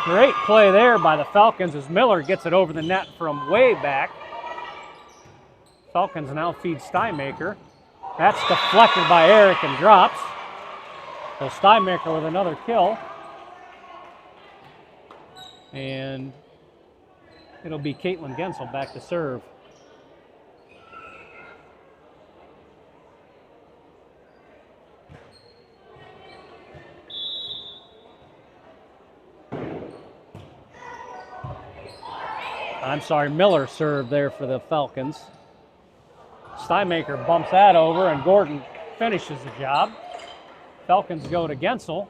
Great play there by the Falcons as Miller gets it over the net from way back. Falcons now feed Steinmaker. That's deflected by Eric and drops. So Steinmaker with another kill. And it'll be Caitlin Gensel back to serve. I'm sorry, Miller served there for the Falcons. Steinmaker bumps that over and Gordon finishes the job. Falcons go to Gensel.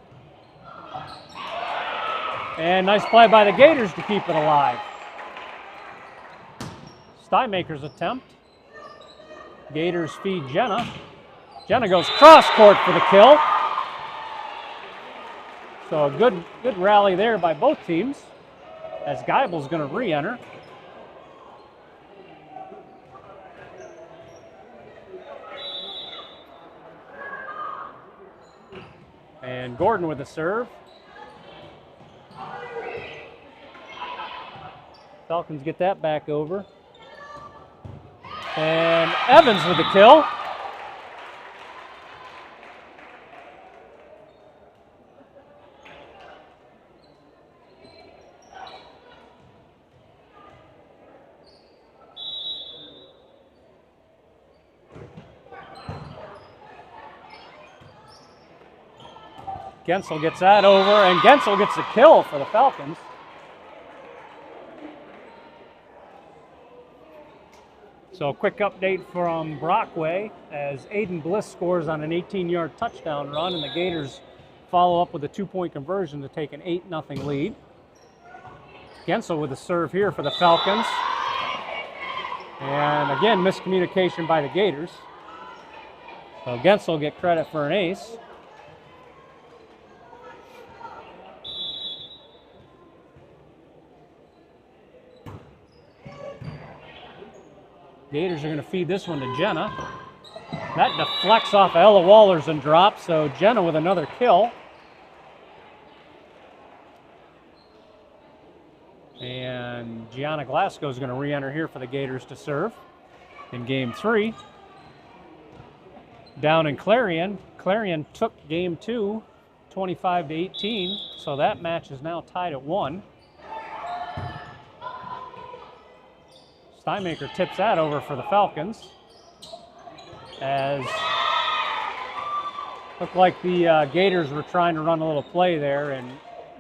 And nice play by the Gators to keep it alive. Steinmaker's attempt. Gators feed Jenna. Jenna goes cross court for the kill. So a good rally there by both teams as Geibel's going to re-enter. And Gordon with the serve. Falcons get that back over. And Evans with the kill. Gensel gets that over, and Gensel gets the kill for the Falcons. So a quick update from Brockway as Aiden Bliss scores on an 18-yard touchdown run, and the Gators follow up with a 2-point conversion to take an 8-0 lead. Gensel with the serve here for the Falcons. And again, miscommunication by the Gators. So Gensel will get credit for an ace. Gators are going to feed this one to Jenna. That deflects off of Ella Wallers and drops, so Jenna with another kill. And Gianna Glasgow is going to re-enter here for the Gators to serve in game 3. Down in Clarion. Clarion took game 2, 25-18, so that match is now tied at 1. Steinmaker tips that over for the Falcons as looked like the Gators were trying to run a little play there and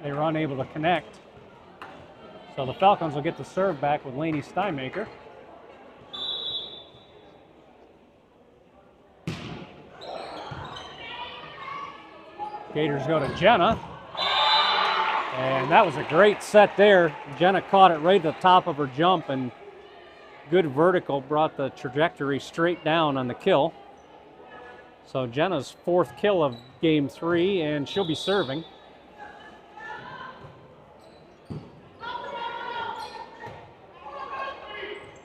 they were unable to connect. So the Falcons will get the serve back with Lainey Steinmaker. Gators go to Jenna. And that was a great set there. Jenna caught it right at the top of her jump and good vertical brought the trajectory straight down on the kill. So Jenna's 4th kill of game 3, and she'll be serving.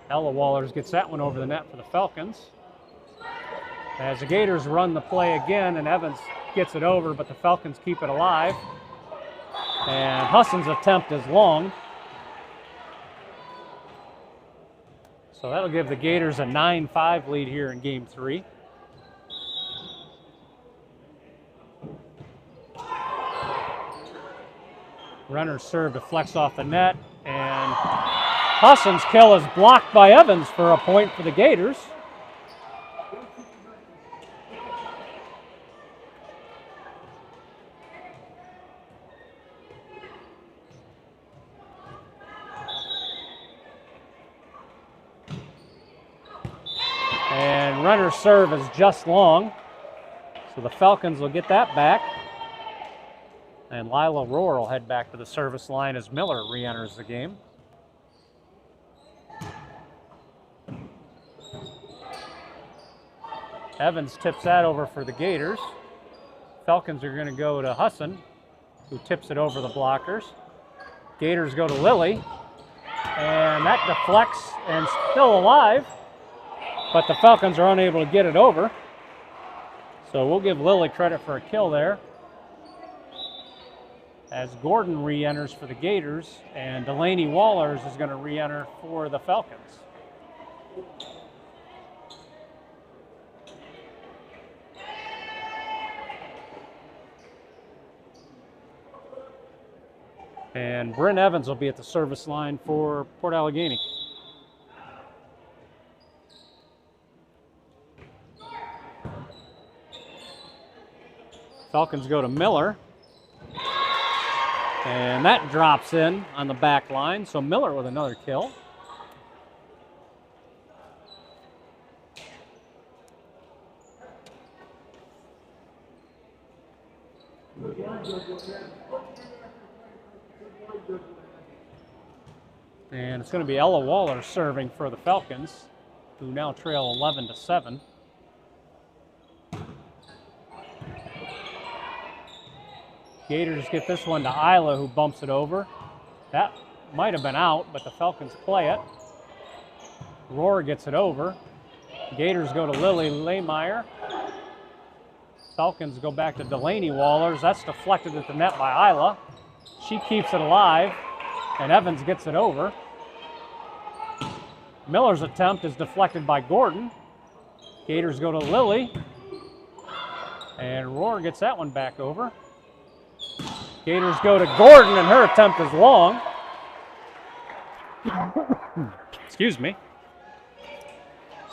Ella Wallers gets that one over the net for the Falcons. As the Gators run the play again, and Evans gets it over, but the Falcons keep it alive. And Husson's attempt is long. So that'll give the Gators a 9-5 lead here in game 3. Runner serve deflects off the net, and Husson's kill is blocked by Evans for a point for the Gators. And runner's serve is just long. So the Falcons will get that back. And Lila Rohr will head back to the service line as Miller re-enters the game. Evans tips that over for the Gators. Falcons are going to go to Husson, who tips it over the blockers. Gators go to Lilly. And that deflects and still alive. But the Falcons are unable to get it over. So we'll give Lilly credit for a kill there. as Gordon re-enters for the Gators, and Delaney Wallers is going to re-enter for the Falcons. And Bryn Evans will be at the service line for Port Allegany. Falcons go to Miller. And that drops in on the back line, so Miller with another kill. And it's going to be Ella Waller serving for the Falcons, who now trail 11-7. Gators get this one to Isla, who bumps it over. That might have been out, but the Falcons play it. Rohr gets it over. Gators go to Lily Lehmeyer. Falcons go back to Delaney Wallers. That's deflected at the net by Isla. She keeps it alive, and Evans gets it over. Miller's attempt is deflected by Gordon. Gators go to Lily, and Rohr gets that one back over. Gators go to Gordon, and her attempt is long. Excuse me.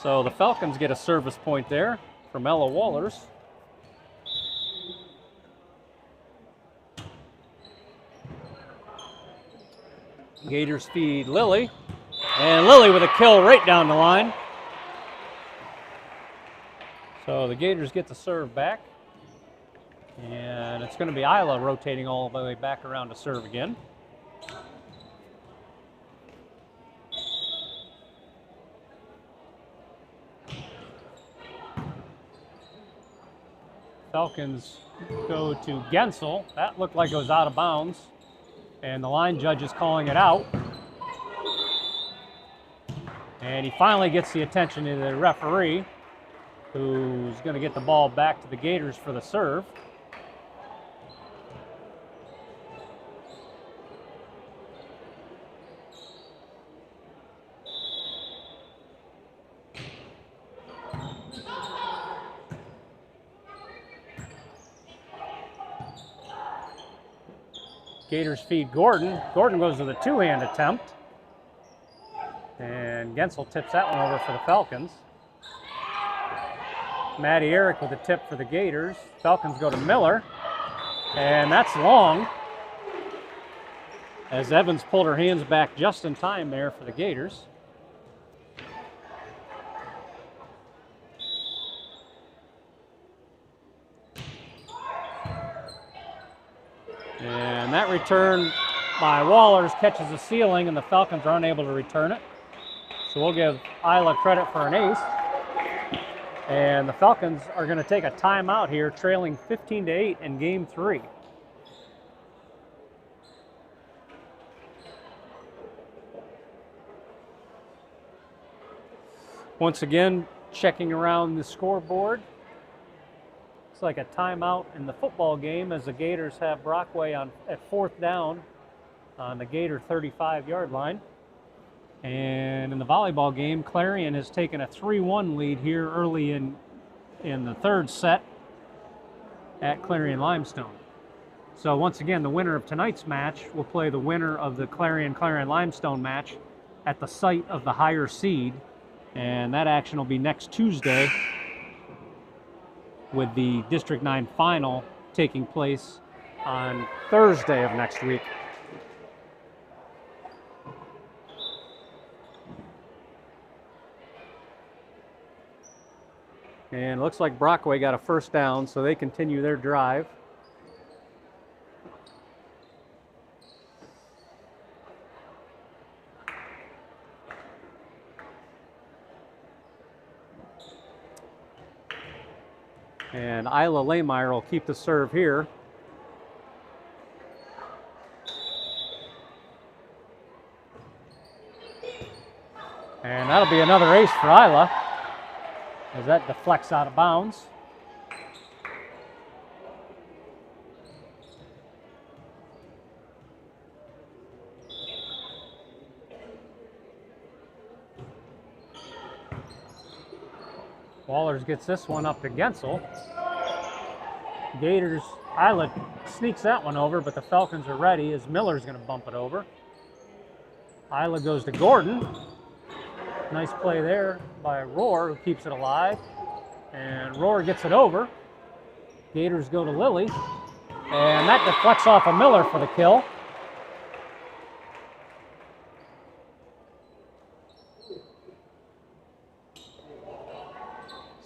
So the Falcons get a service point there from Ella Wallers. Gators feed Lily, and Lily with a kill right down the line. So the Gators get the serve back. And it's going to be Isla rotating all the way back around to serve again. Falcons go to Gensel. That looked like it was out of bounds. And the line judge is calling it out. And he finally gets the attention of the referee, who's going to get the ball back to the Gators for the serve. Gators feed Gordon. Gordon goes to the two-hand attempt. And Gensel tips that one over for the Falcons. Maddie Eric with a tip for the Gators. Falcons go to Miller. And that's long, as Evans pulled her hands back just in time there for the Gators. And that return by Wallers catches the ceiling, and the Falcons are unable to return it. So we'll give Isla credit for an ace. And the Falcons are going to take a timeout here, trailing 15-8 in game 3. Once again, checking around the scoreboard. Looks like a timeout in the football game, as the Gators have Brockway at 4th down on the Gator 35-yard line. And in the volleyball game, Clarion has taken a 3-1 lead here early in the 3rd set at Clarion Limestone. So once again, the winner of tonight's match will play the winner of the Clarion Limestone match at the site of the higher seed. And that action will be next Tuesday, with the District 9 final taking place on Thursday of next week. And it looks like Brockway got a 1st down, so they continue their drive. And Isla Lehmeyer will keep the serve here. And that'll be another ace for Isla, as that deflects out of bounds. Wallers gets this one up to Gensel. Gators, Isla sneaks that one over, but the Falcons are ready as Miller's going to bump it over. Isla goes to Gordon. Nice play there by Rohr, who keeps it alive. And Rohr gets it over. Gators go to Lilly. And that deflects off of Miller for the kill.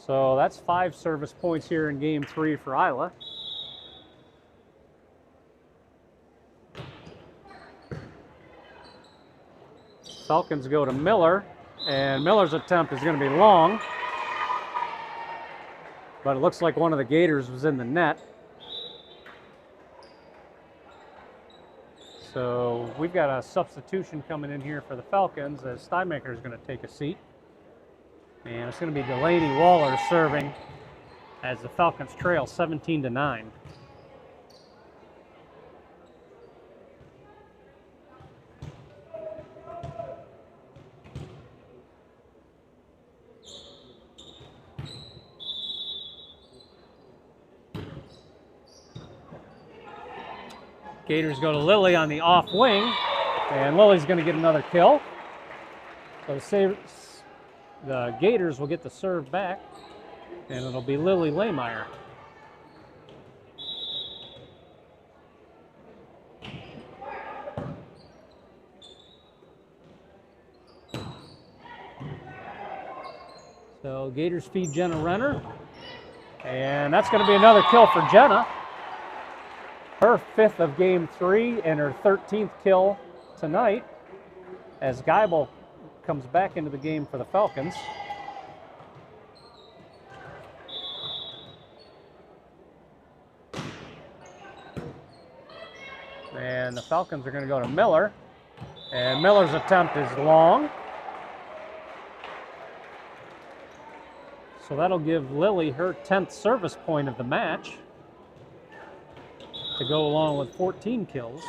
So that's 5 service points here in game 3 for Isla. Falcons go to Miller, and Miller's attempt is going to be long, but it looks like one of the Gators was in the net. So we've got a substitution coming in here for the Falcons as Steinmaker is going to take a seat. And it's going to be Delaney Waller serving as the Falcons trail 17-9. Gators go to Lilly on the off wing, and Lilly's going to get another kill. So the Gators will get the serve back, and it'll be Lily Lehmeyer. So Gators feed Jenna Renner, and that's going to be another kill for Jenna. Her 5th of game 3 and her 13th kill tonight as Geibel comes back into the game for the Falcons. And the Falcons are going to go to Miller. And Miller's attempt is long. So that'll give Lily her 10th service point of the match to go along with 14 kills.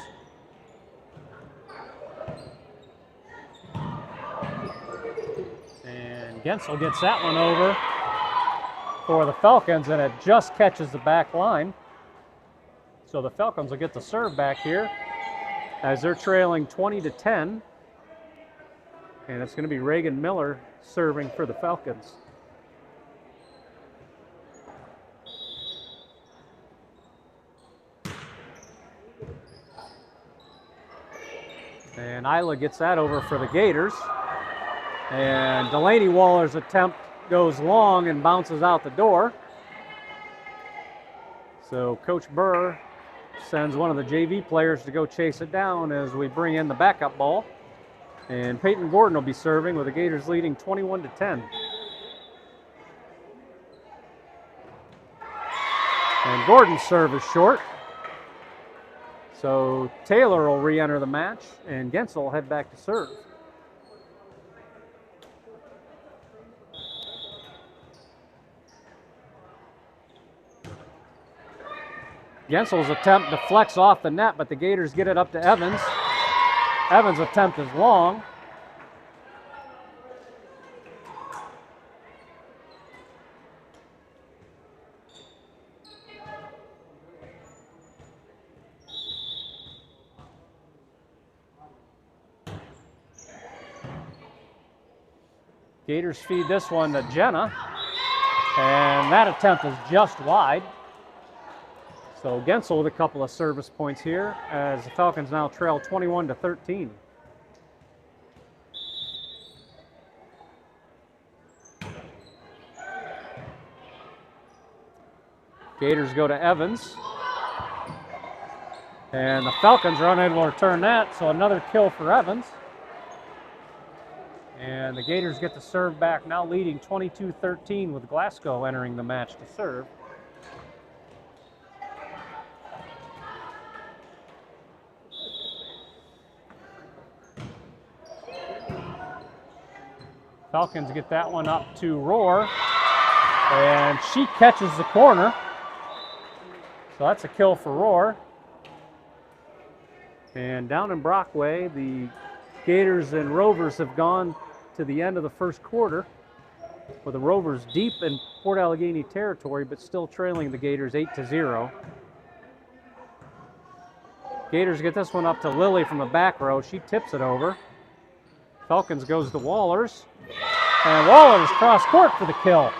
And Gensel gets that one over for the Falcons, and it just catches the back line. So the Falcons will get the serve back here as they're trailing 20-10. And it's going to be Reagan Miller serving for the Falcons. And Isla gets that over for the Gators. And Delaney Waller's attempt goes long and bounces out the door. So Coach Burr sends one of the JV players to go chase it down as we bring in the backup ball. And Peyton Gordon will be serving with the Gators leading 21-10. And Gordon's serve is short. So Taylor will re-enter the match, and Gensel will head back to serve. Gensel's attempt deflects off the net, but the Gators get it up to Evans. Evans' attempt is long. Gators feed this one to Jenna, and that attempt is just wide. So Gensel with a couple of service points here as the Falcons now trail 21-13. Gators go to Evans, and the Falcons are unable to return that, so another kill for Evans. And the Gators get the serve back, now leading 22-13 with Glasgow entering the match to serve. Falcons get that one up to Rohr, and she catches the corner. So that's a kill for Rohr. And down in Brockway, the Gators and Rovers have gone to the end of the first quarter. with the Rovers deep in Port Allegany territory, but still trailing the Gators 8-0. Gators get this one up to Lily from the back row. She tips it over. Falcons goes to Wallers. And Wallers cross court for the kill.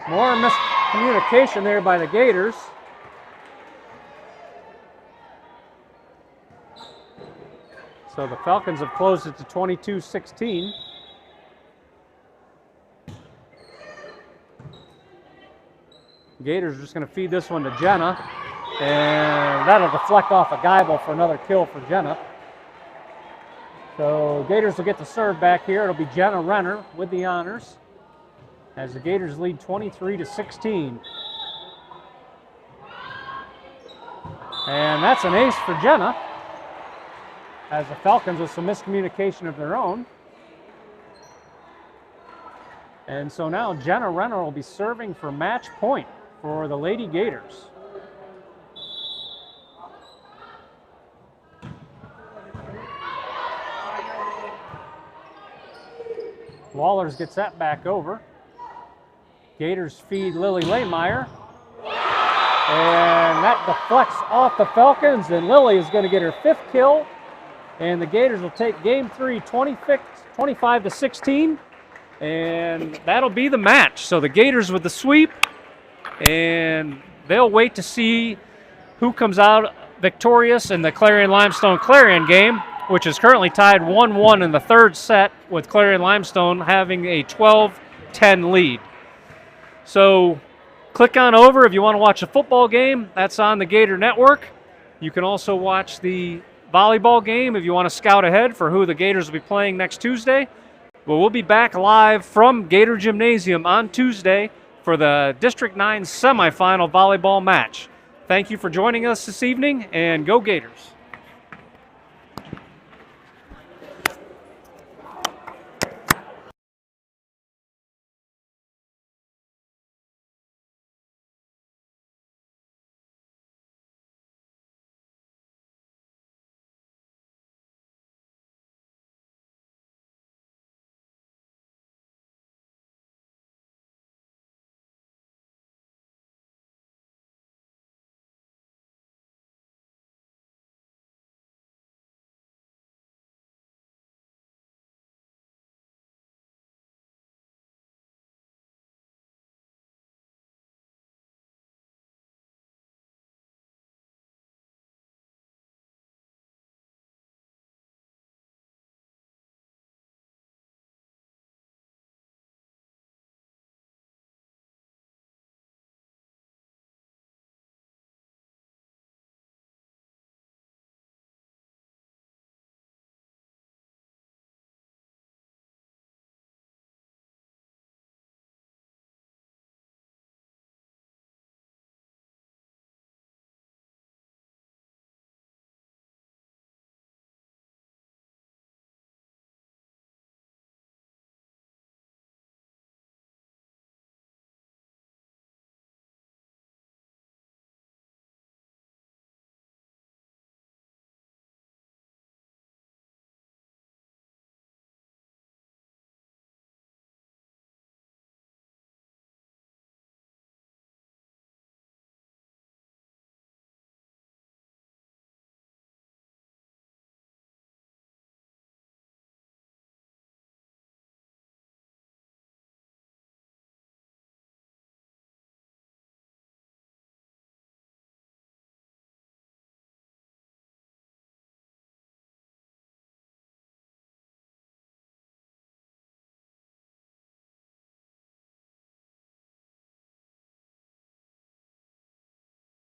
More miscommunication there by the Gators. So the Falcons have closed it to 22-16. Gators are just going to feed this one to Jenna. And that'll deflect off a Geibel for another kill for Jenna. So Gators will get the serve back here. It'll be Jenna Renner with the honors, as the Gators lead 23-16. And that's an ace for Jenna, as the Falcons with some miscommunication of their own. And so now Jenna Renner will be serving for match point for the Lady Gators. Wallers gets that back over. Gators feed Lily Lehmeyer. And that deflects off the Falcons, and Lily is going to get her 5th kill. And the Gators will take game 3, 25-16. And that'll be the match. So the Gators with the sweep, and they'll wait to see who comes out victorious in the Clarion Limestone Clarion game, which is currently tied 1-1 in the 3rd set, with Clarion Limestone having a 12-10 lead. So click on over if you want to watch a football game. That's on the Gator Network. You can also watch the volleyball game if you want to scout ahead for who the Gators will be playing next Tuesday. But we'll be back live from Gator Gymnasium on Tuesday for the District 9 semifinal volleyball match. Thank you for joining us this evening, and go Gators.